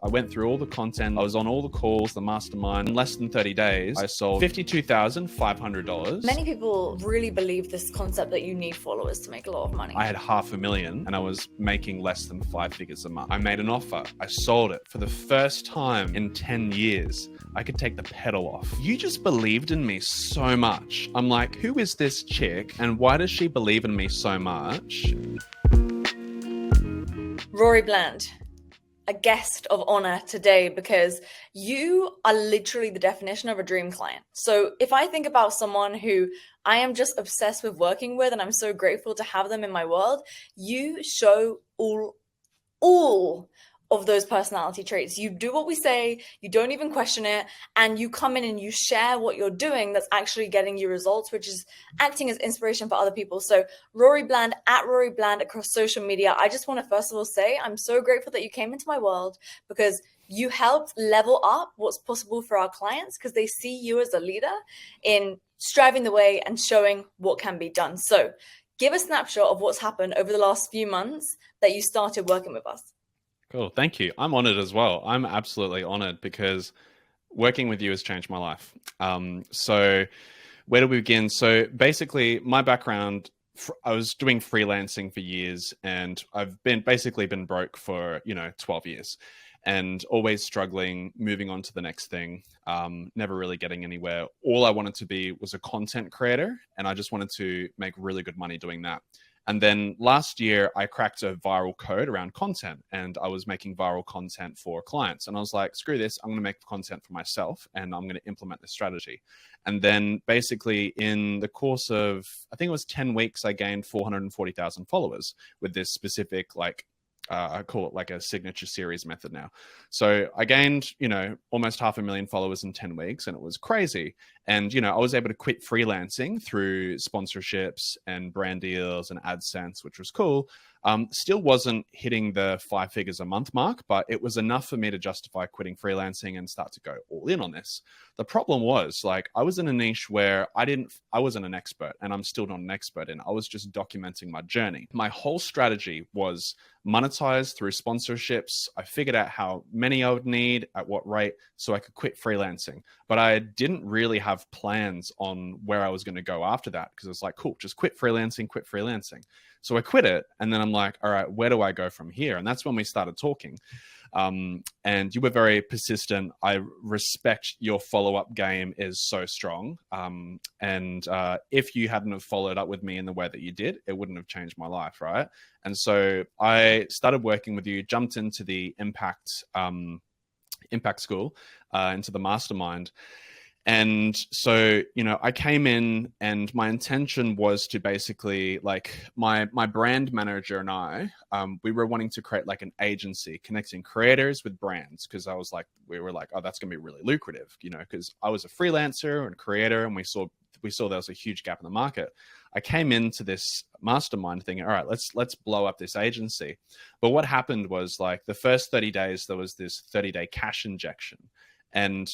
I went through all the content. I was on all the calls, the mastermind. In less than 30 days, I sold $52,500. Many people really believe this concept that you need followers to make a lot of money. I had $500,000 and I was making less than 5 figures a month. I made an offer. I sold it. For the first time in 10 years, I could take the pedal off. You just believed in me so much. I'm like, who is this chick and why does she believe in me so much? Rory Bland, a guest of honor today because you are literally the definition of a dream client. So if I think about someone who I am just obsessed with working with and I'm so grateful to have them in my world, you show all of those personality traits. You do what we say, you don't even question it, and you come in and you share what you're doing that's actually getting you results, which is acting as inspiration for other people. So Rory Bland, at Rory Bland across social media, I just want to first of all say I'm so grateful that you came into my world because you helped level up what's possible for our clients because they see you as a leader in striving the way and showing what can be done. So give a snapshot of what's happened over the last few months that you started working with us. Cool. Thank you. I'm honored as well. I'm absolutely honored because working with you has changed my life. So where do we begin? So basically my background, I was doing freelancing for years and I've been broke for, 12 years and always struggling, moving on to the next thing, never really getting anywhere. All I wanted to be was a content creator and I just wanted to make really good money doing that. And then last year, I cracked a viral code around content and I was making viral content for clients. And I was like, screw this, I'm going to make content for myself and I'm going to implement this strategy. And then basically in the course of, I think it was 10 weeks, I gained 440,000 followers with this specific, I call it like a signature series method now. So I gained, almost 500,000 followers in 10 weeks and it was crazy. And, I was able to quit freelancing through sponsorships and brand deals and AdSense, which was cool. Still wasn't hitting the 5 figures a month mark, but it was enough for me to justify quitting freelancing and start to go all in on this. The problem was I was in a niche where I wasn't an expert and I'm still not an expert in. I was just documenting my journey. My whole strategy was monetize through sponsorships. I figured out how many I would need at what rate so I could quit freelancing, but I didn't really have plans on where I was going to go after that because it's like, cool, just quit freelancing. So I quit it. And then I'm like, all right, where do I go from here? And that's when we started talking. And you were very persistent. I respect your follow-up game is so strong. If you hadn't have followed up with me in the way that you did, it wouldn't have changed my life, right? And so I started working with you, jumped into the Impact School, into the mastermind. And so, I came in and my intention was to basically my brand manager and I, we were wanting to create like an agency connecting creators with brands. Cause we were like, oh, that's going to be really lucrative, cause I was a freelancer and creator and we saw there was a huge gap in the market. I came into this mastermind thinking, all right, let's blow up this agency. But what happened was the first 30 days, there was this 30-day cash injection. And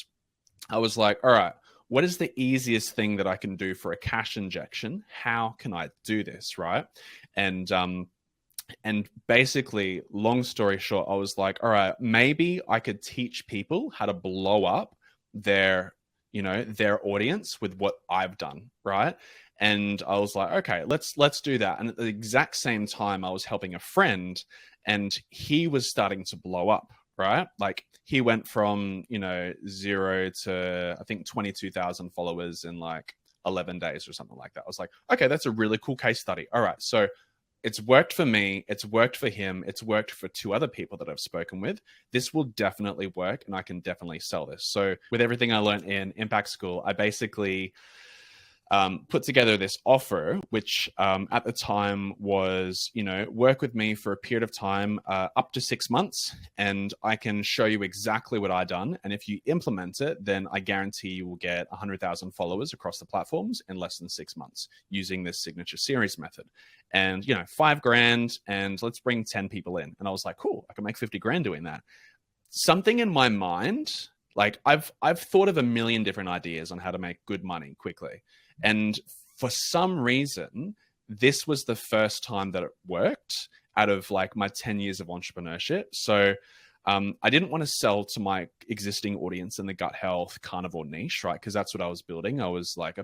I was like, all right, what is the easiest thing that I can do for a cash injection? How can I do this, right? And basically, long story short, I was like, all right, maybe I could teach people how to blow up their audience with what I've done, right? And I was like, okay, let's do that. And at the exact same time, I was helping a friend and he was starting to blow up, right? He went from, 0 to I think 22,000 followers in 11 days or something like that. I was like, okay, that's a really cool case study. All right. So it's worked for me. It's worked for him. It's worked for 2 other people that I've spoken with. This will definitely work and I can definitely sell this. So with everything I learned in Impact School, I basically put together this offer, which at the time was, work with me for a period of time, up to 6 months, and I can show you exactly what I've done. And if you implement it, then I guarantee you will get 100,000 followers across the platforms in less than 6 months using this signature series method. And, $5,000 and let's bring 10 people in. And I was like, cool, I can make 50 grand doing that. Something in my mind, I've thought of a million different ideas on how to make good money quickly. And for some reason, this was the first time that it worked out of my 10 years of entrepreneurship. So I didn't want to sell to my existing audience in the gut health carnivore niche, right? Because that's what I was building. I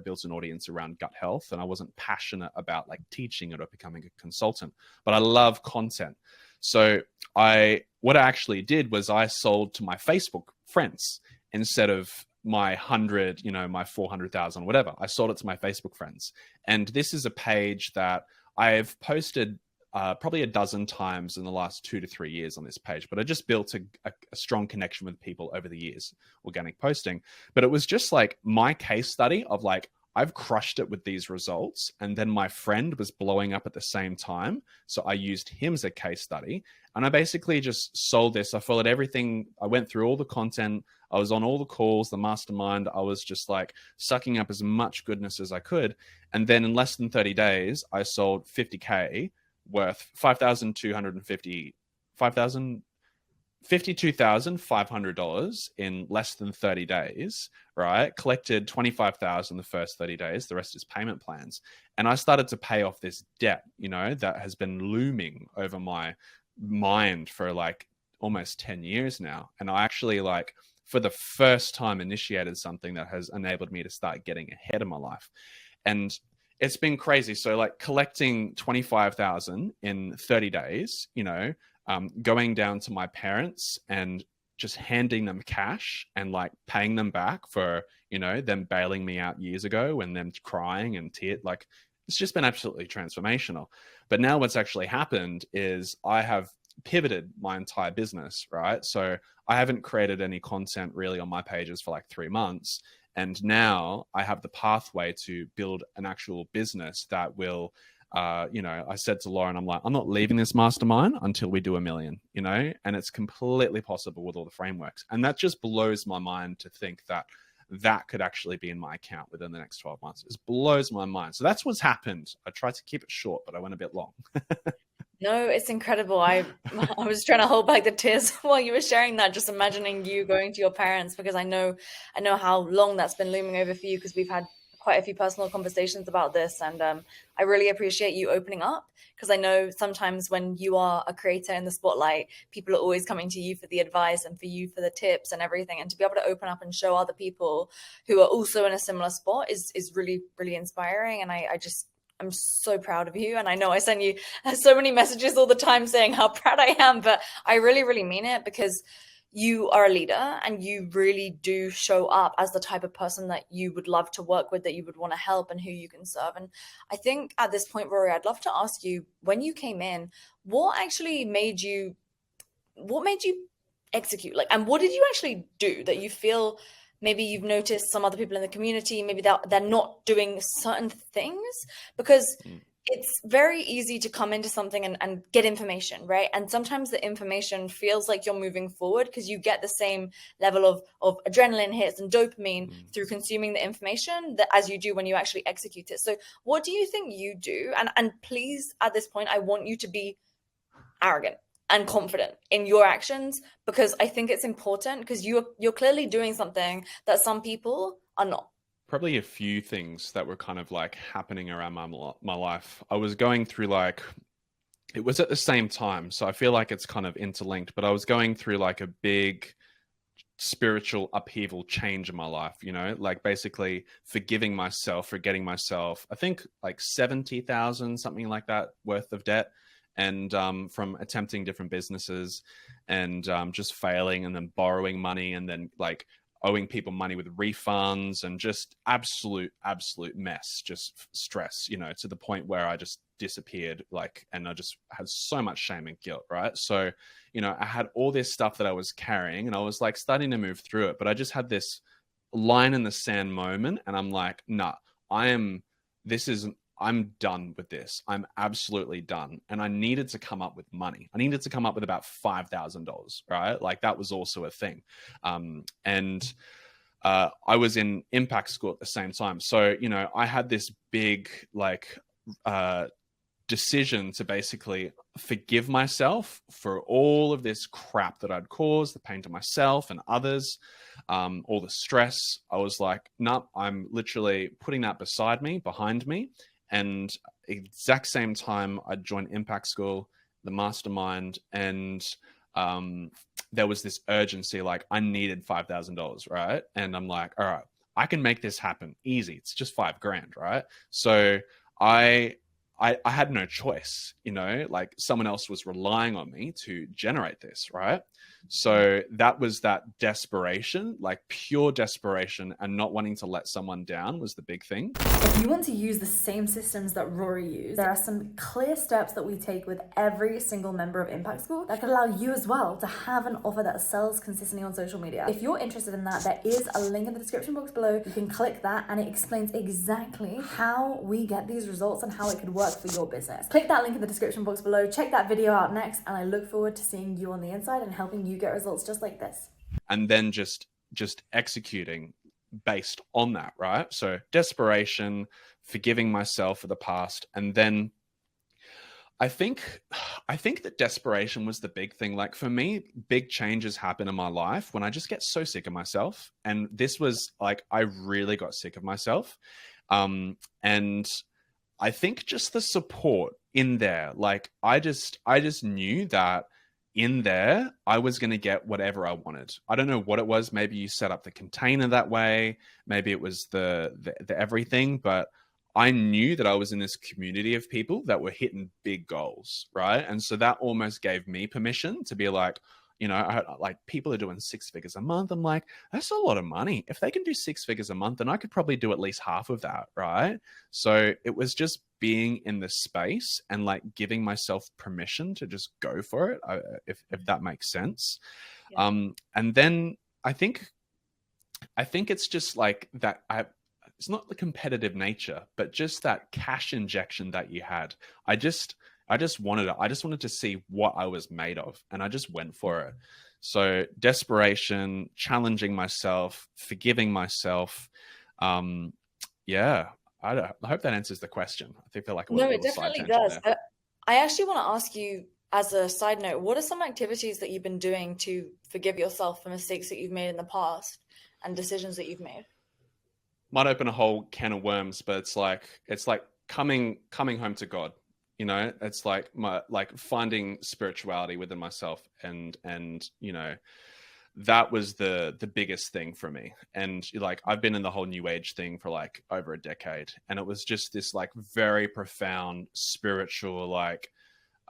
built an audience around gut health, and I wasn't passionate about like teaching it or becoming a consultant, but I love content. So what I actually did was I sold to my Facebook friends instead of my 100, my 400,000, whatever. I sold it to my Facebook friends. And this is a page that I've posted probably a dozen times in the last 2 to 3 years on this page, but I just built a strong connection with people over the years, organic posting. But it was just like my case study of like, I've crushed it with these results. And then my friend was blowing up at the same time. So I used him as a case study. And I basically just sold this. I followed everything. I went through all the content. I was on all the calls, the mastermind. I was just like sucking up as much goodness as I could. And then in less than 30 days, I sold 50K worth $52,500 in less than 30 days, right? Collected 25,000 the first 30 days. The rest is payment plans. And I started to pay off this debt, that has been looming over my mind for like almost 10 years now. And I actually like for the first time initiated something that has enabled me to start getting ahead of my life. And it's been crazy. So like collecting 25,000 in 30 days, going down to my parents and just handing them cash and like paying them back for, them bailing me out years ago and them crying and like, it's just been absolutely transformational. But now what's actually happened is I have pivoted my entire business, right? So I haven't created any content really on my pages for like 3 months. And now I have the pathway to build an actual business that will, I said to Lauren, I'm like, I'm not leaving this mastermind until we do 1 million, and it's completely possible with all the frameworks. And that just blows my mind to think that that could actually be in my account within the next 12 months. It blows my mind. So that's what's happened. I tried to keep it short, but I went a bit long. No, it's incredible. I was trying to hold back the tears while you were sharing that, just imagining you going to your parents, because I know how long that's been looming over for you, because we've had quite a few personal conversations about this, and I really appreciate you opening up, because I know sometimes when you are a creator in the spotlight, people are always coming to you for the advice and for you for the tips and everything, and to be able to open up and show other people who are also in a similar spot is really, really inspiring. And I'm so proud of you. And I know I send you so many messages all the time saying how proud I am, but I really, really mean it, because you are a leader and you really do show up as the type of person that you would love to work with, that you would want to help, and who you can serve. And I think at this point, Rory, I'd love to ask you, when you came in, what made you execute? Like, and what did you actually do that you feel maybe you've noticed some other people in the community, maybe they're not doing certain things? Because it's very easy to come into something and get information, right? And sometimes the information feels like you're moving forward because you get the same level of adrenaline hits and dopamine through consuming the information that as you do when you actually execute it. So what do you think you do? And please, at this point, I want you to be arrogant and confident in your actions, because I think it's important, because you're clearly doing something that some people are not. Probably a few things that were kind of like happening around my life. I was going through like, it was at the same time, so I feel like it's kind of interlinked, but I was going through like a big spiritual upheaval change in my life, like basically forgiving myself, forgetting myself, I think like 70,000, something like that worth of debt. And from attempting different businesses and just failing, and then borrowing money, and then like owing people money with refunds, and just absolute mess, just stress, to the point where I just disappeared, like, and I just had so much shame and guilt, right? So, I had all this stuff that I was carrying, and I was like starting to move through it, but I just had this line in the sand moment, and I'm like, nah, I'm done with this. I'm absolutely done. And I needed to come up with money. I needed to come up with about $5,000, right? Like that was also a thing. And I was in impact school at the same time. So, I had this big like decision to basically forgive myself for all of this crap that I'd caused, the pain to myself and others, all the stress. I was like, nope, I'm literally putting that behind me. And exact same time, I joined Impact School, the mastermind, and there was this urgency, like I needed $5,000, right? And I'm like, all right, I can make this happen easy. It's just 5 grand, right? So I I had no choice, you know, like someone else was relying on me to generate this, right? So that was that desperation, like pure desperation, and not wanting to let someone down was the big thing. If you want to use the same systems that Rory used, there are some clear steps that we take with every single member of Impact School that could allow you as well to have an offer that sells consistently on social media. If you're interested in that, there is a link in the description box below. You can click that and it explains exactly how we get these results and how it could work for your business. Click that link in the description box below, check that video out next, and I look forward to seeing you on the inside and helping you get results just like this. And then just executing based on that, right? So desperation, forgiving myself for the past, and then I think that desperation was the big thing. Like for me, big changes happen in my life when I just get so sick of myself. And this was like I really got sick of myself. And I think just the support in there, like I just knew that in there I was going to get whatever I wanted. I don't know what it was. Maybe you set up the container that way. Maybe it was the everything, but I knew that I was in this community of people that were hitting big goals, right? And so that almost gave me permission to be like, you know, like people are doing 6 figures a month. I'm like, that's a lot of money. If they can do 6 figures a month, then I could probably do at least half of that, right? So it was just being in the space and like giving myself permission to just go for it, if that makes sense. Yeah. And then I think it's just like that. It's not the competitive nature, but just that cash injection that you had. I just wanted it. I just wanted to see what I was made of, and I just went for it. So desperation, challenging myself, forgiving myself. Yeah, I hope that answers the question. I feel like No, it definitely does. I actually want to ask you, as a side note, what are some activities that you've been doing to forgive yourself for mistakes that you've made in the past and decisions that you've made? Might open a whole can of worms, but it's like coming home to God. You know, it's like finding spirituality within myself, and you know, that was the biggest thing for me. And like I've been in the whole new age thing for like over a decade, and it was just this like very profound spiritual, like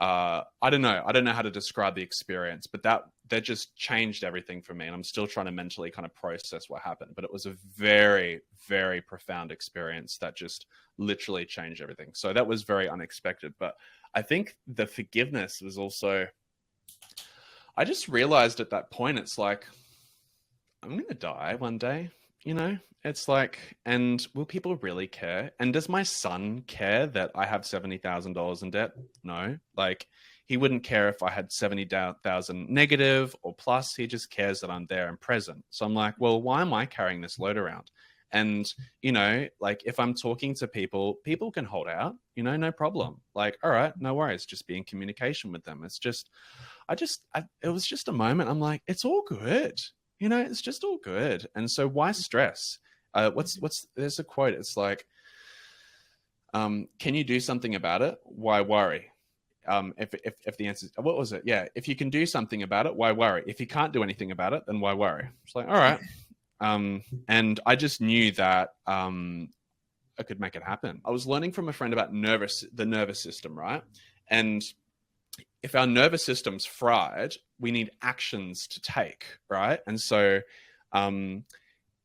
I don't know how to describe the experience, but that just changed everything for me. And I'm still trying to mentally kind of process what happened, but it was a very, very profound experience that just literally changed everything. So that was very unexpected. But I think the forgiveness was also, I just realized at that point, it's like, I'm going to die one day, you know? It's like, and will people really care? And does my son care that I have $70,000 in debt? No. Like, he wouldn't care if I had 70,000 negative or plus. He just cares that I'm there and present. So I'm like, well, why am I carrying this load around? And, you know, like if I'm talking to people, people can hold out, you know, no problem. Like, all right, no worries. Just be in communication with them. It's just, it was just a moment. I'm like, it's all good. You know, it's just all good. And so why stress? There's a quote. It's like, can you do something about it? Why worry? If the answer is, what was it? Yeah. If you can do something about it, why worry? If you can't do anything about it, then why worry? It's like, all right. And I just knew that, I could make it happen. I was learning from a friend about the nervous system, right? And if our nervous system's fried, we need actions to take, right? And so,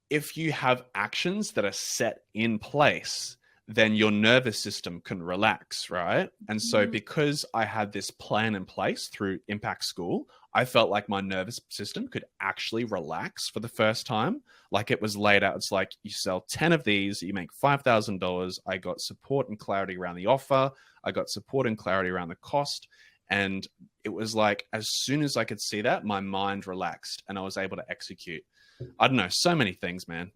if you have actions that are set in place, then your nervous system can relax, right? And so because I had this plan in place through Impact School, I felt like my nervous system could actually relax for the first time. Like it was laid out. It's like you sell 10 of these, you make $5,000. I got support and clarity around the offer. I got support and clarity around the cost. And it was like, as soon as I could see that, my mind relaxed and I was able to execute. I don't know, so many things, man.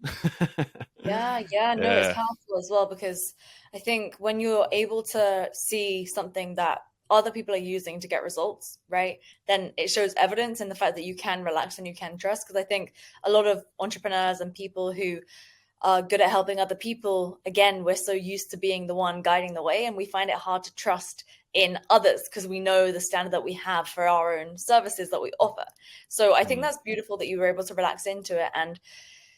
Yeah, no, it's powerful as well, because I think when you're able to see something that other people are using to get results, right, then it shows evidence in the fact that you can relax and you can trust. Because I think a lot of entrepreneurs and people who are good at helping other people, again, we're so used to being the one guiding the way, and we find it hard to trust in others because we know the standard that we have for our own services that we offer. So I think that's beautiful that you were able to relax into it. And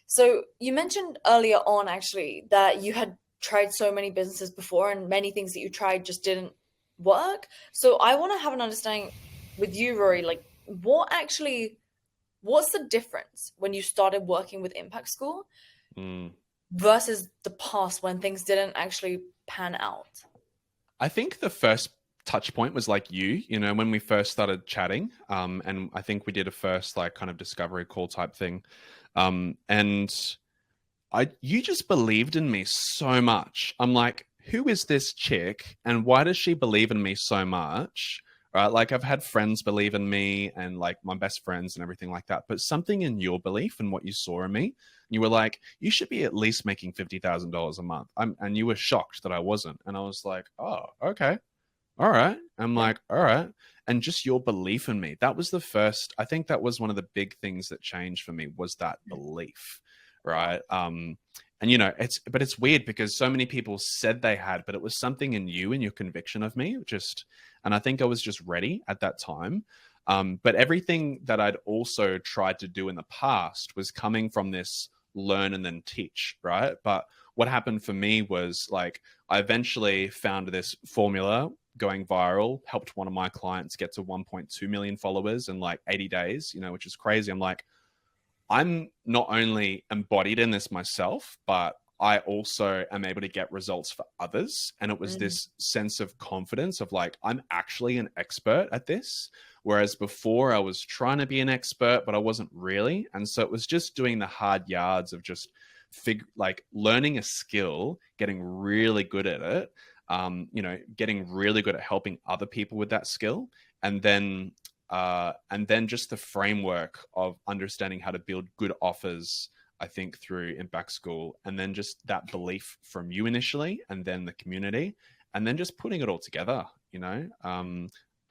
so you mentioned earlier on actually that you had tried so many businesses before and many things that you tried just didn't work. So I want to have an understanding with you, Rory, like what's the difference when you started working with Impact School versus the past when things didn't actually pan out? I think the first touch point was like you know, when we first started chatting, and I think we did a first like kind of discovery call type thing, and you just believed in me so much. I'm like, who is this chick and why does she believe in me so much? Right? Like I've had friends believe in me and like my best friends and everything like that, but something in your belief and what you saw in me, you were like, you should be at least making $50,000 a month. And you were shocked that I wasn't. And I was like, oh, okay. All right. I'm like, all right. And just your belief in me. That was the first, I think that was one of the big things that changed for me was that belief. Right. And you know, it's weird because so many people said they had, but it was something in you and your conviction of me and I think I was just ready at that time. But everything that I'd also tried to do in the past was coming from this learn and then teach, right? But what happened for me was like, I eventually found this formula going viral, helped one of my clients get to 1.2 million followers in like 80 days, you know, which is crazy. I'm like, I'm not only embodied in this myself, but I also am able to get results for others. And it was this sense of confidence of like, I'm actually an expert at this. Whereas before I was trying to be an expert, but I wasn't really. And so it was just doing the hard yards of just like learning a skill, getting really good at it, you know, getting really good at helping other people with that skill. And then just the framework of understanding how to build good offers, I think, through Impact School, and then just that belief from you initially, and then the community, and then just putting it all together, you know?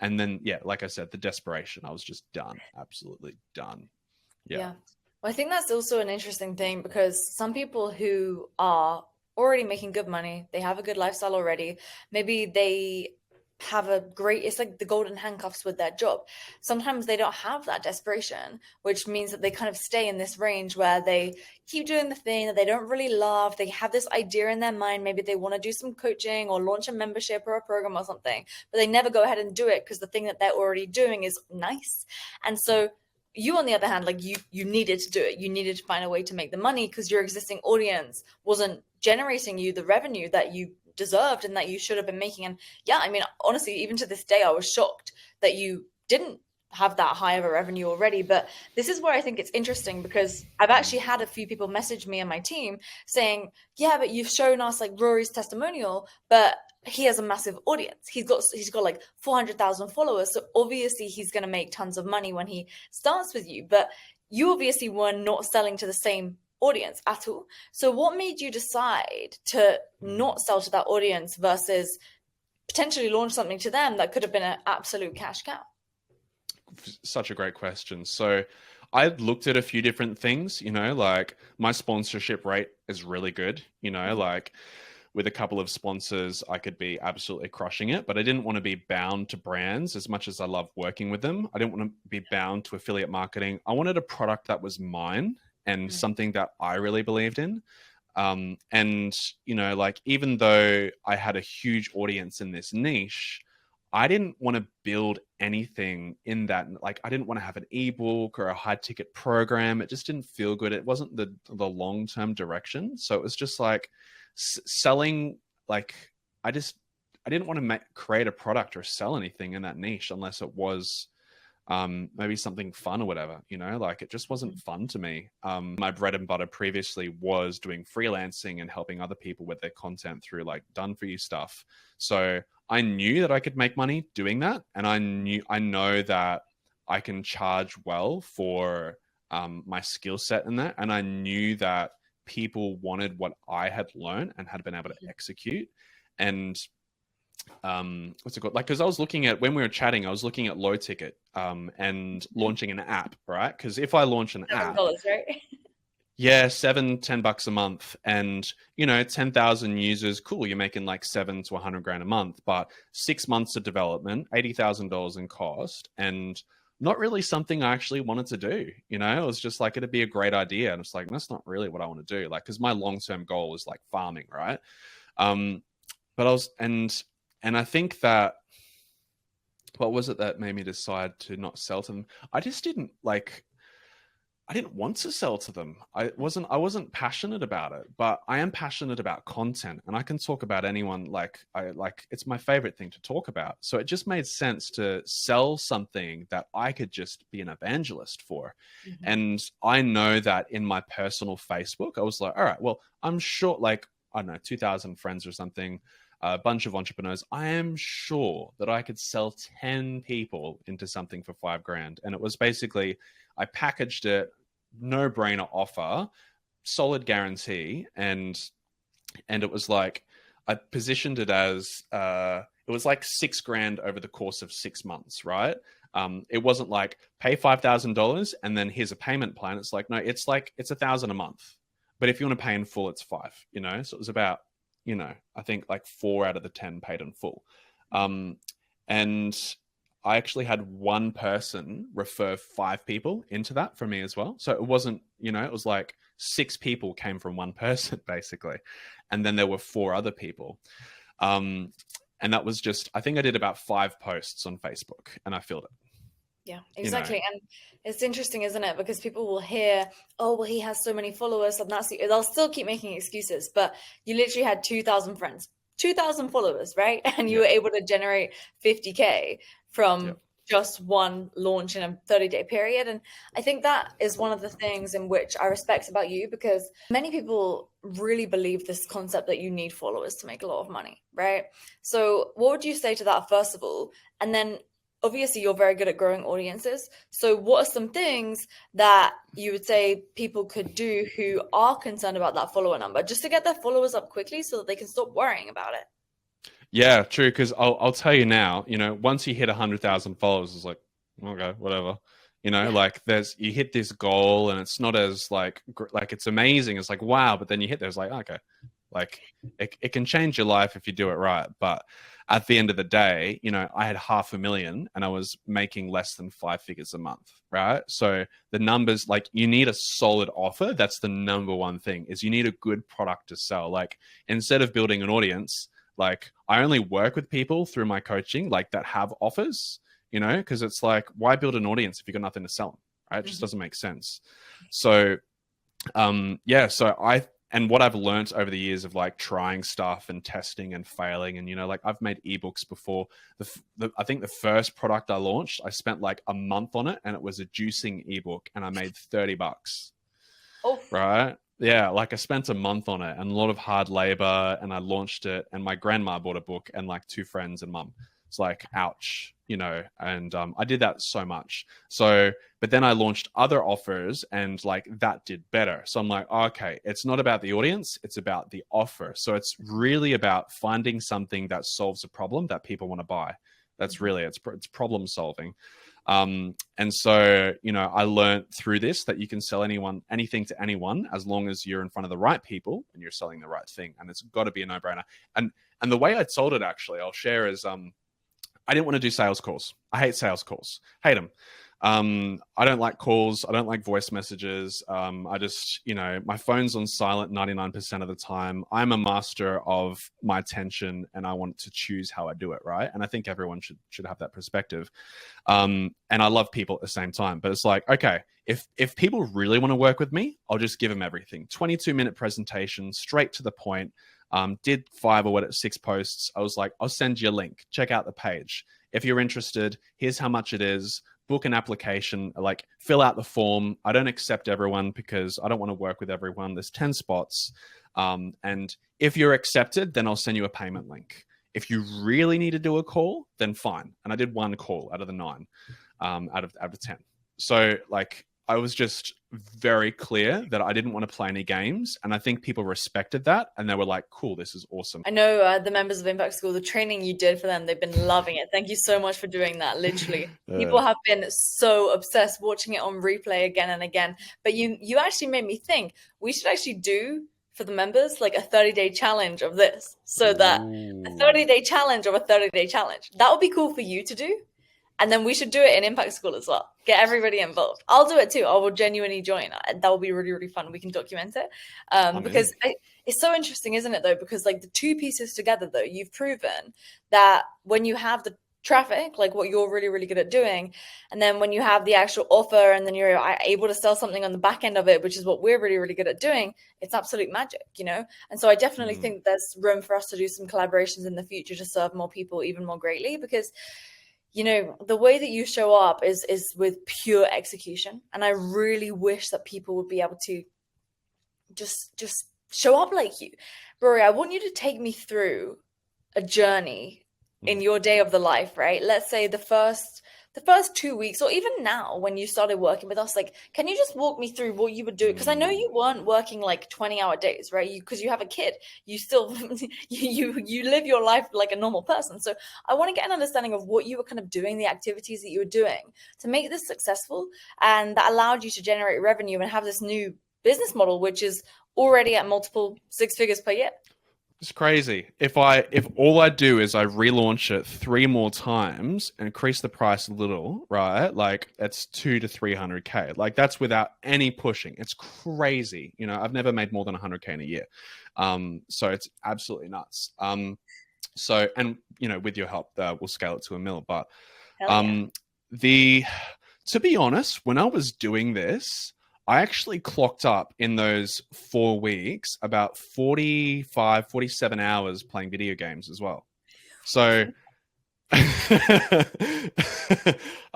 And then, yeah, like I said, the desperation, I was just done, absolutely done. Yeah. Well, I think that's also an interesting thing because some people who are already making good money, they have a good lifestyle already, maybe they have it's like the golden handcuffs with their job. Sometimes they don't have that desperation, which means that they kind of stay in this range where they keep doing the thing that they don't really love. They have this idea in their mind. Maybe they want to do some coaching or launch a membership or a program or something, but they never go ahead and do it because the thing that they're already doing is nice. And so you, on the other hand, like you needed to do it. You needed to find a way to make the money because your existing audience wasn't generating you the revenue that you deserved and that you should have been making. And yeah, I mean, honestly, even to this day, I was shocked that you didn't have that high of a revenue already. But this is where I think it's interesting because I've actually had a few people message me and my team saying, yeah, but you've shown us like Rory's testimonial, but he has a massive audience. He's got like 400,000 followers. So obviously he's going to make tons of money when he starts with you. But you obviously were not selling to the same audience at all. So what made you decide to not sell to that audience versus potentially launch something to them that could have been an absolute cash cow? Such a great question. So I looked at a few different things, you know, like my sponsorship rate is really good, you know, like with a couple of sponsors, I could be absolutely crushing it, but I didn't want to be bound to brands as much as I love working with them. I didn't want to be bound to affiliate marketing. I wanted a product that was mine and something that I really believed in. And, you know, like, even though I had a huge audience in this niche, I didn't want to build anything in that. Like, I didn't want to have an ebook or a high ticket program. It just didn't feel good. It wasn't the long-term direction. So it was just like selling, like, I didn't want to create a product or sell anything in that niche unless it was maybe something fun or whatever, you know, like it just wasn't fun to me. My bread and butter previously was doing freelancing and helping other people with their content through like done for you stuff. So I knew that I could make money doing that. And I know that I can charge well for my skill set in that. And I knew that people wanted what I had learned and had been able to execute. And what's it called? Like, because I was looking at, when we were chatting, I was looking at low ticket and launching an app, right? Because if I launch an app, $7, right? Yeah, 7, $10 a month, and 10,000 users. Cool, you're making like 7 to 100 grand a month, but 6 months of development, $80,000 in cost, and not really something I actually wanted to do. It was just like it'd be a great idea, and it's like that's not really what I want to do. Like, because my long term goal is like farming, right? Um, but I was, and I think that what was it that made me decide to not sell to them? I just didn't like. I didn't want to sell to them. I wasn't passionate about it, but I am passionate about content, and I can talk about anyone. It's my favorite thing to talk about. So it just made sense to sell something that I could just be an evangelist for. Mm-hmm. And I know that in my personal Facebook, I was like, all right, well, I'm sure, like, I don't know, 2,000 friends or something, a bunch of entrepreneurs. I am sure that I could sell 10 people into something for 5 grand. And it was basically, I packaged it, no brainer offer, solid guarantee. And it was like, I positioned it as, it was like 6 grand over the course of 6 months, right? It wasn't like pay $5,000 and then here's a payment plan. It's like, no, it's like, it's 1,000 a month. But if you want to pay in full, it's 5, So it was about, I think like 4 out of the 10 paid in full. And I actually had one person refer 5 people into that for me as well. So it wasn't, it was like 6 people came from one person basically. And then there were 4 other people. And that was just, I think I did about 5 posts on Facebook and I filled it. Yeah, exactly. And it's interesting, isn't it? Because people will hear, oh, well, he has so many followers, and they'll still keep making excuses. But you literally had 2,000 friends, 2,000 followers, right? And you were able to generate 50K from just one launch in a 30-day period. And I think that is one of the things in which I respect about you, because many people really believe this concept that you need followers to make a lot of money, right? So what would you say to that, first of all? And then obviously you're very good at growing audiences. So what are some things that you would say people could do who are concerned about that follower number, just to get their followers up quickly so that they can stop worrying about it? Yeah, true. Because I'll tell you now, once you hit 100,000 followers, it's like, okay, whatever. Like you hit this goal and it's not as like it's amazing. It's like, wow. But then you hit there, it's like, okay, like it can change your life if you do it right. But at the end of the day, I had 500,000 and I was making less than 5 figures a month, right? So the numbers, like, you need a solid offer. That's the number one thing, is you need a good product to sell. Like, instead of building an audience, like, I only work with people through my coaching, like, that have offers, because it's like, why build an audience if you've got nothing to sell them, right? It just doesn't make sense. So, and what I've learned over the years of like trying stuff and testing and failing, and like I've made ebooks before. I think the first product I launched, I spent like a month on it, and it was a juicing ebook, and I made $30. Oh, right? Yeah, like I spent a month on it and a lot of hard labor, and I launched it, and my grandma bought a book, and like 2 friends and mum. It's like, ouch, and I did that so much. So, but then I launched other offers, and like that did better. So I'm like, okay, it's not about the audience, it's about the offer. So it's really about finding something that solves a problem that people want to buy. That's really, it's problem solving. And so, I learned through this that you can sell anything to anyone, as long as you're in front of the right people and you're selling the right thing. And it's got to be a no-brainer. And the way I sold it, actually, I'll share, is I didn't want to do sales calls. I hate sales calls. Hate them. I don't like calls. I don't like voice messages. I just, my phone's on silent 99% of the time. I'm a master of my attention, and I want to choose how I do it, right? And I think everyone should have that perspective. And I love people at the same time. But it's like, okay, if people really want to work with me, I'll just give them everything. 22-minute presentation, straight to the point. Did 6 posts. I was like, I'll send you a link. Check out the page. If you're interested, here's how much it is. Book an application, like fill out the form. I don't accept everyone because I don't want to work with everyone. There's 10 spots. And if you're accepted, then I'll send you a payment link. If you really need to do a call, then fine. And I did 1 call out of the 9, out of 10. So like, I was just very clear that I didn't want to play any games. And I think people respected that. And they were like, cool, this is awesome. I know the members of Impact School, the training you did for them, they've been loving it. Thank you so much for doing that. Literally, people have been so obsessed watching it on replay again and again. But you actually made me think we should actually do for the members like a 30-day challenge of this, so that a 30-day challenge of a 30-day challenge. That would be cool for you to do. And then we should do it in Impact School as well. Get everybody involved. I'll do it too. I will genuinely join. That will be really, really fun. We can document it. Because it's so interesting, isn't it, though? Because like the two pieces together, though, you've proven that when you have the traffic, like what you're really, really good at doing, and then when you have the actual offer and then you're able to sell something on the back end of it, which is what we're really, really good at doing, it's absolute magic, you know? And so I definitely think there's room for us to do some collaborations in the future to serve more people even more greatly, because you know, the way that you show up is with pure execution. And I really wish that people would be able to just show up like you. Rory, I want you to take me through a journey in your day of the life, right? Let's say the first 2 weeks, or even now when you started working with us, like, can you just walk me through what you were doing? Because I know you weren't working like 20-hour days, right? Because you have a kid, you still you live your life like a normal person. So I want to get an understanding of what you were kind of doing, the activities that you were doing to make this successful, and that allowed you to generate revenue and have this new business model, which is already at multiple six figures per year. It's crazy. If all I do is I relaunch it 3 more times and increase the price a little, right? Like it's 200 to 300K. Like that's without any pushing. It's crazy. You know, I've never made more than 100K in a year. So it's absolutely nuts. So, and you know, with your help, we'll scale it to 1 mil. But to be honest, when I was doing this, I actually clocked up in those 4 weeks about 45, 47 hours playing video games as well. So I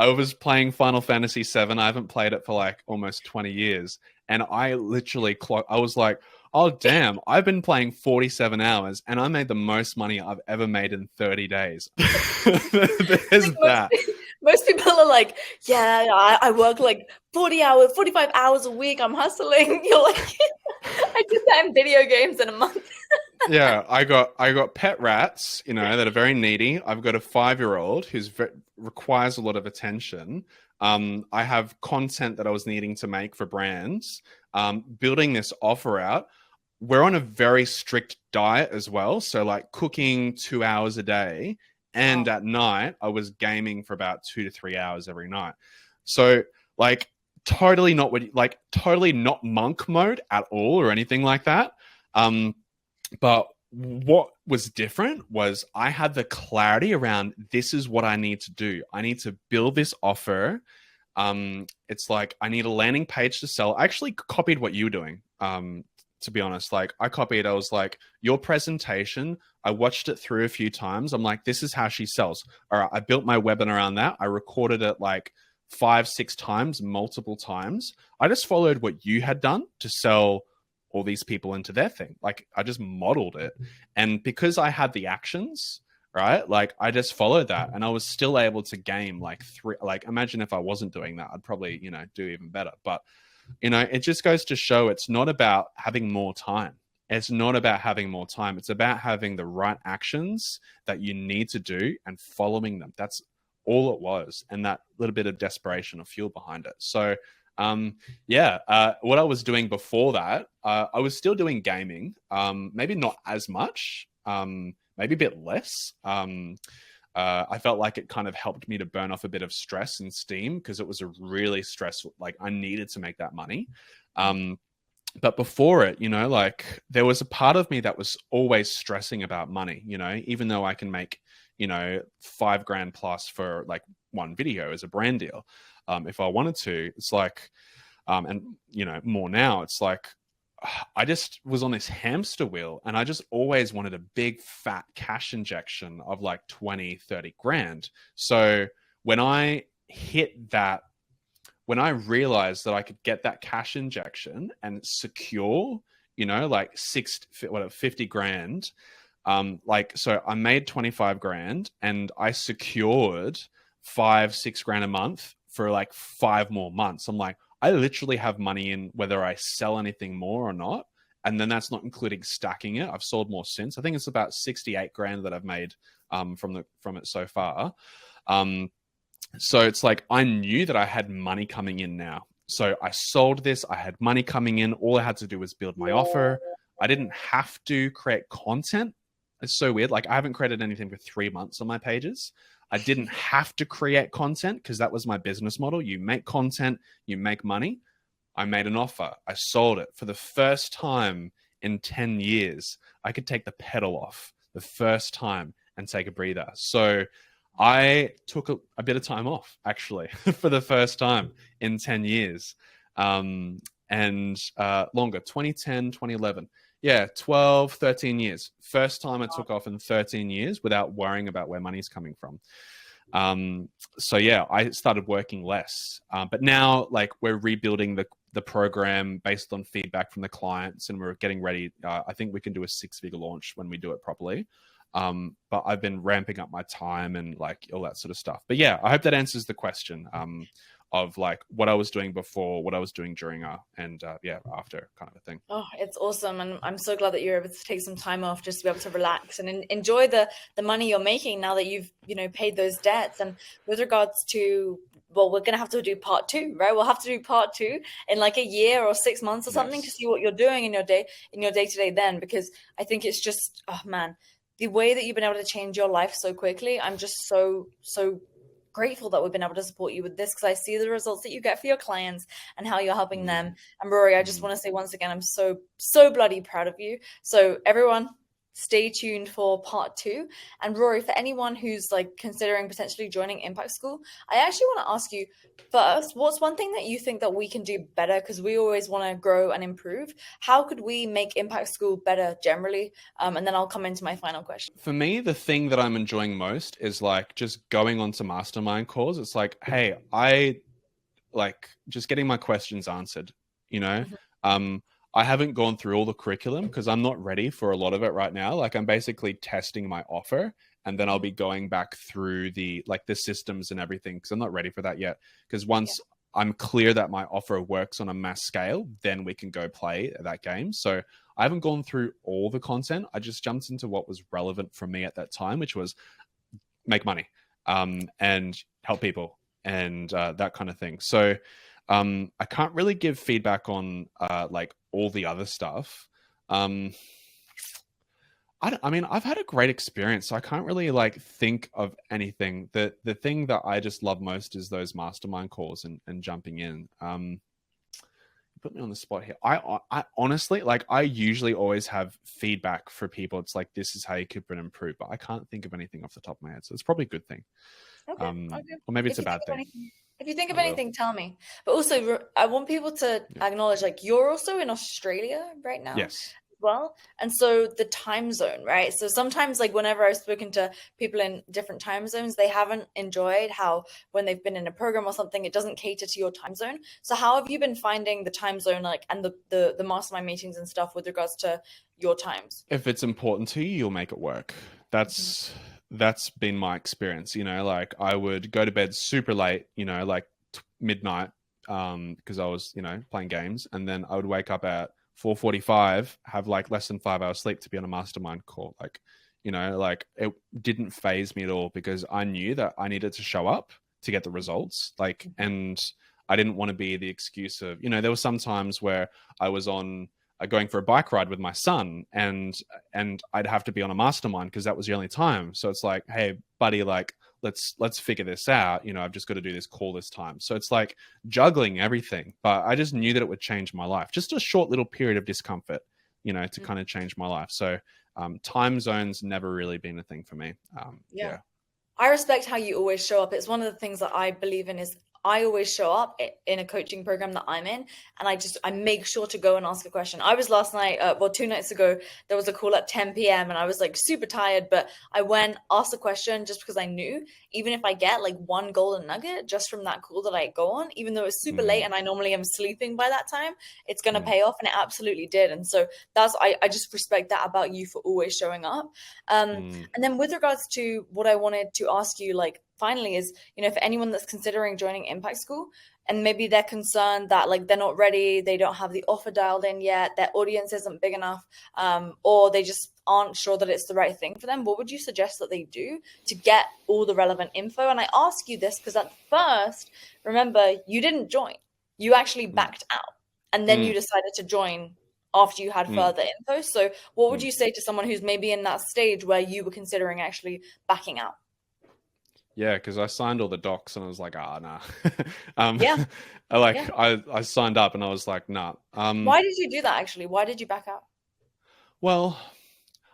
was playing Final Fantasy VII. I haven't played it for like almost 20 years. And I literally I was like, oh, damn, I've been playing 47 hours and I made the most money I've ever made in 30 days. There's that. Most people are like, yeah, I work like 45 hours a week. I'm hustling. You're like, I did that in video games in a month. Yeah, I got pet rats, you know, that are very needy. I've got a 5-year-old who's requires a lot of attention. I have content that I was needing to make for brands. Building this offer out. We're on a very strict diet as well. So like cooking 2 hours a day. And at night, I was gaming for about 2 to 3 hours every night. So like totally not monk mode at all or anything like that. But what was different was I had the clarity around this is what I need to do. I need to build this offer. It's like I need a landing page to sell. I actually copied what you were doing. To be honest, like I was like, your presentation, I watched it through a few times. I'm like, this is how she sells. All right. I built my webinar around that. I recorded it like 5-6 times, multiple times. I just followed what you had done to sell all these people into their thing. Like I just modeled it. And because I had the actions, right? Like I just followed that and I was still able to game like imagine if I wasn't doing that, I'd probably, you know, do even better. But you know, it just goes to show it's not about having more time. It's not about having more time. It's about having the right actions that you need to do and following them. That's all it was. And that little bit of desperation or fuel behind it. So, what I was doing before that, I was still doing gaming, maybe not as much, maybe a bit less. I felt like it kind of helped me to burn off a bit of stress and steam because it was a really stressful, like I needed to make that money. But before it, you know, like there was a part of me that was always stressing about money, you know, even though I can make, you know, $5,000 plus for like one video as a brand deal. If I wanted to, it's like, and you know, more now, it's like, I just was on this hamster wheel and I just always wanted a big fat cash injection of like 20, 30 grand. So when I realized that I could get that cash injection and secure, you know, like 50 grand, so I made 25 grand and I secured 5-6 grand a month for like 5 more months. I'm like, I literally have money in whether I sell anything more or not. And then that's not including stacking it. I've sold more since. I think it's about 68 grand that I've made from it so far. So it's like I knew that I had money coming in now. So I sold this. I had money coming in. All I had to do was build my offer. I didn't have to create content. It's so weird. Like I haven't created anything for 3 months on my pages. I didn't have to create content because that was my business model. You make content, you make money. I made an offer. I sold it. For the first time in 10 years, I could take the pedal off the first time and take a breather. So I took a bit of time off, actually, for the first time in 10 years. And longer, 2010, 2011. Yeah, 12, 13 years. First time I took off in 13 years without worrying about where money's coming from. So yeah, I started working less. But now, like, we're rebuilding the program based on feedback from the clients, and we're getting ready. I think we can do a 6-figure launch when we do it properly. But I've been ramping up my time and like all that sort of stuff. But yeah, I hope that answers the question of like what I was doing before, what I was doing during and after, kind of a thing. Oh, it's awesome. And I'm so glad that you're able to take some time off just to be able to relax and enjoy the money you're making now that you've, paid those debts. And with regards to, well, we're going to have to do part 2, right? We'll have to do part 2 in like a year or 6 months or something to see what you're doing in your day-to-day then, because I think it's just, oh man, the way that you've been able to change your life so quickly, I'm just so grateful that we've been able to support you with this, because I see the results that you get for your clients and how you're helping them. And Rory, I just want to say once again, I'm so bloody proud of you. So everyone, stay tuned for part 2. And Rory, for anyone who's like considering potentially joining Impact School, I actually want to ask you first, what's one thing that you think that we can do better? Because we always want to grow and improve. How could we make Impact School better generally? And then I'll come into my final question. For me, the thing that I'm enjoying most is like just going onto mastermind calls. It's like, hey, I like just getting my questions answered, I haven't gone through all the curriculum because I'm not ready for a lot of it right now. Like I'm basically testing my offer, and then I'll be going back through the systems and everything because I'm not ready for that yet. Because once I'm clear that my offer works on a mass scale, then we can go play that game. So I haven't gone through all the content. I just jumped into what was relevant for me at that time, which was make money and help people and that kind of thing. So I can't really give feedback on like all the other stuff. I mean, I've had a great experience, so I can't really like think of anything. The thing that I just love most is those mastermind calls and jumping in. Put me on the spot here. I honestly, like, I usually always have feedback for people. It's like, this is how you could improve, but I can't think of anything off the top of my head. So it's probably a good thing. Okay. Or maybe it's a bad thing. If you think of anything, tell me. But also, I want people to acknowledge, like, you're also in Australia right now. Yes. Well, and so the time zone, right? So sometimes, like, whenever I've spoken to people in different time zones, they haven't enjoyed how when they've been in a program or something, it doesn't cater to your time zone. So how have you been finding the time zone, like, and the mastermind meetings and stuff with regards to your times? If it's important to you, you'll make it work. That's been my experience. Like I would go to bed super late, like midnight, because I was, playing games, and then I would wake up at 4:45, have like less than 5 hours sleep to be on a mastermind call. Like, like it didn't phase me at all because I knew that I needed to show up to get the results. Like, and I didn't want to be the excuse of, there were some times where I was on going for a bike ride with my son and I'd have to be on a mastermind because that was the only time. So it's like, hey buddy, like, let's figure this out. I've just got to do this call this time. So it's like juggling everything, but I just knew that it would change my life. Just a short little period of discomfort, to kind of change my life. So time zones never really been a thing for me. Yeah. I respect how you always show up. It's one of the things that I believe in is I always show up in a coaching program that I'm in, and I make sure to go and ask a question. I was last night, 2 nights ago, there was a call at 10 p.m. and I was like super tired, but I went, asked a question just because I knew even if I get like one golden nugget just from that call that I go on, even though it's super late and I normally am sleeping by that time, it's going to pay off. And it absolutely did. And so I just respect that about you for always showing up. And then with regards to what I wanted to ask you, like, finally is, for anyone that's considering joining Impact School, and maybe they're concerned that like they're not ready, they don't have the offer dialed in yet, their audience isn't big enough, or they just aren't sure that it's the right thing for them, what would you suggest that they do to get all the relevant info? And I ask you this because at first, remember, you didn't join. You actually backed out, and then you decided to join after you had further info. So what would you say to someone who's maybe in that stage where you were considering actually backing out? Yeah, because I signed all the docs and I was like, nah. Yeah. I signed up and I was like, nah. Why did you do that actually? Why did you back out? Well,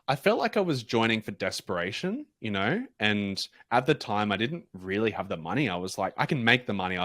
I felt like I was joining for desperation, and at the time I didn't really have the money. I was like, I can make the money,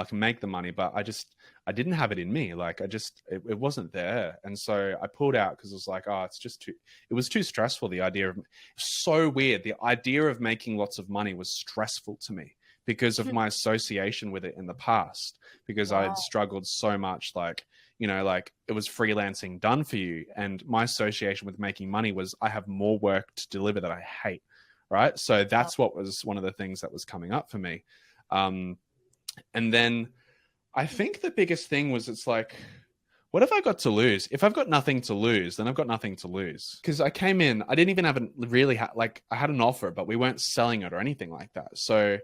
but I didn't have it in me. Like it wasn't there. And so I pulled out because it was like, it was too stressful. The idea of, so weird. The idea of making lots of money was stressful to me because of my association with it in the past, because I had struggled so much, like it was freelancing done for you. And my association with making money was I have more work to deliver that I hate. Right. So that's what was one of the things that was coming up for me. And then I think the biggest thing was, it's like, what have I got to lose? If I've got nothing to lose, then I've got nothing to lose. Because I came in, I didn't even have I had an offer, but we weren't selling it or anything like that. So,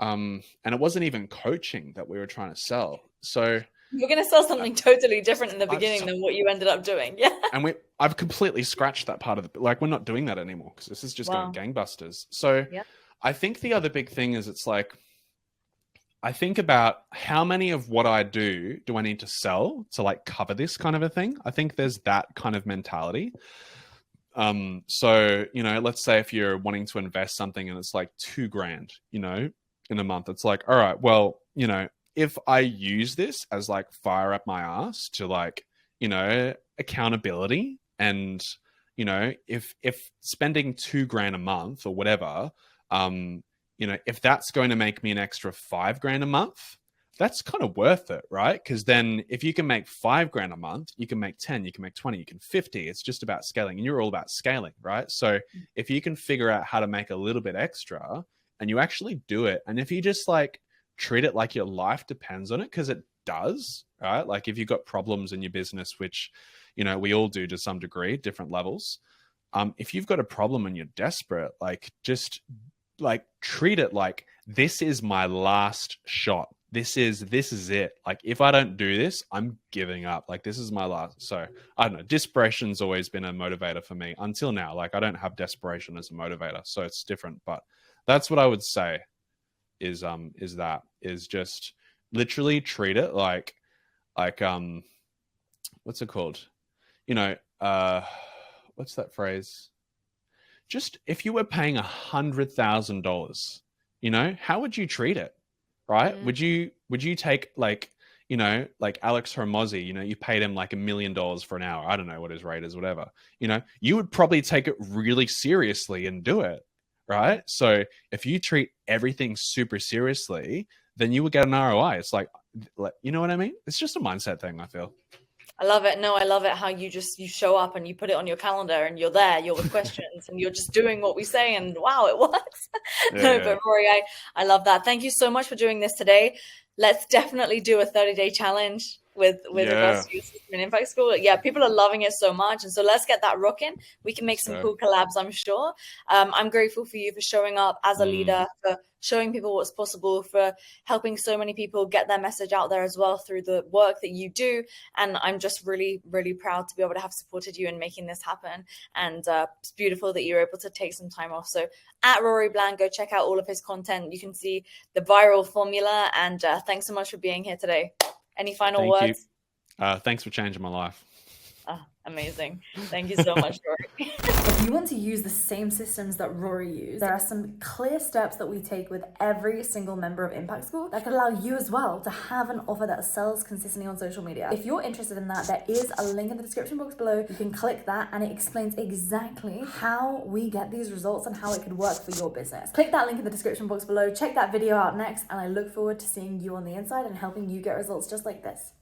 and it wasn't even coaching that we were trying to sell. So you're going to sell something totally different in the beginning than what you ended up doing. Yeah. And I've completely scratched that part of we're not doing that anymore because this is just going gangbusters. So I think the other big thing is, it's like, I think about how many of what I do I need to sell to like cover this kind of a thing. I think there's that kind of mentality. So, let's say if you're wanting to invest something and it's like $2,000, in a month, it's like, all right, well, if I use this as like fire up my ass to like, accountability, and, if spending $2,000 a month or whatever, if that's going to make me an extra $5,000 a month, that's kind of worth it, right? Because then if you can make $5,000 a month, you can make 10, you can make 20, you can 50. It's just about scaling, and you're all about scaling, right? So if you can figure out how to make a little bit extra and you actually do it, and if you just like treat it like your life depends on it, because it does, right? Like if you've got problems in your business, which, we all do to some degree, different levels. If you've got a problem and you're desperate, like just like treat it like, this is my last shot. This is it. Like if I don't do this, I'm giving up. Like this is my last. So I don't know. Desperation's always been a motivator for me until now. Like I don't have desperation as a motivator, so it's different. But that's what I would say is just literally treat it like what's it called? What's that phrase? Just if you were paying $100,000, how would you treat it? Right? Would you take like Alex Hormozzi, you paid him like $1 million for an hour. I don't know what his rate is, whatever. You would probably take it really seriously and do it. Right? So if you treat everything super seriously, then you will get an ROI. It's like, you know what I mean? It's just a mindset thing, I feel. I love it. No, I love it how you show up and you put it on your calendar and you're there, you're with questions and you're just doing what we say, and wow, it works. But Rory, I love that. Thank you so much for doing this today. Let's definitely do a 30-day challenge with regards to your system and impact school. Yeah, people are loving it so much. And so let's get that rocking. We can make some cool collabs, I'm sure. I'm grateful for you for showing up as a leader, for showing people what's possible, for helping so many people get their message out there as well through the work that you do. And I'm just really, really proud to be able to have supported you in making this happen. And it's beautiful that you're able to take some time off. So at Rory Bland, go check out all of his content. You can see the viral formula. And thanks so much for being here today. Any final words? Thanks for changing my life. Oh, amazing. Thank you so much, Rory. If you want to use the same systems that Rory used, there are some clear steps that we take with every single member of Impact School that could allow you as well to have an offer that sells consistently on social media. If you're interested in that, there is a link in the description box below. You can click that and it explains exactly how we get these results and how it could work for your business. Click that link in the description box below, check that video out next, and I look forward to seeing you on the inside and helping you get results just like this.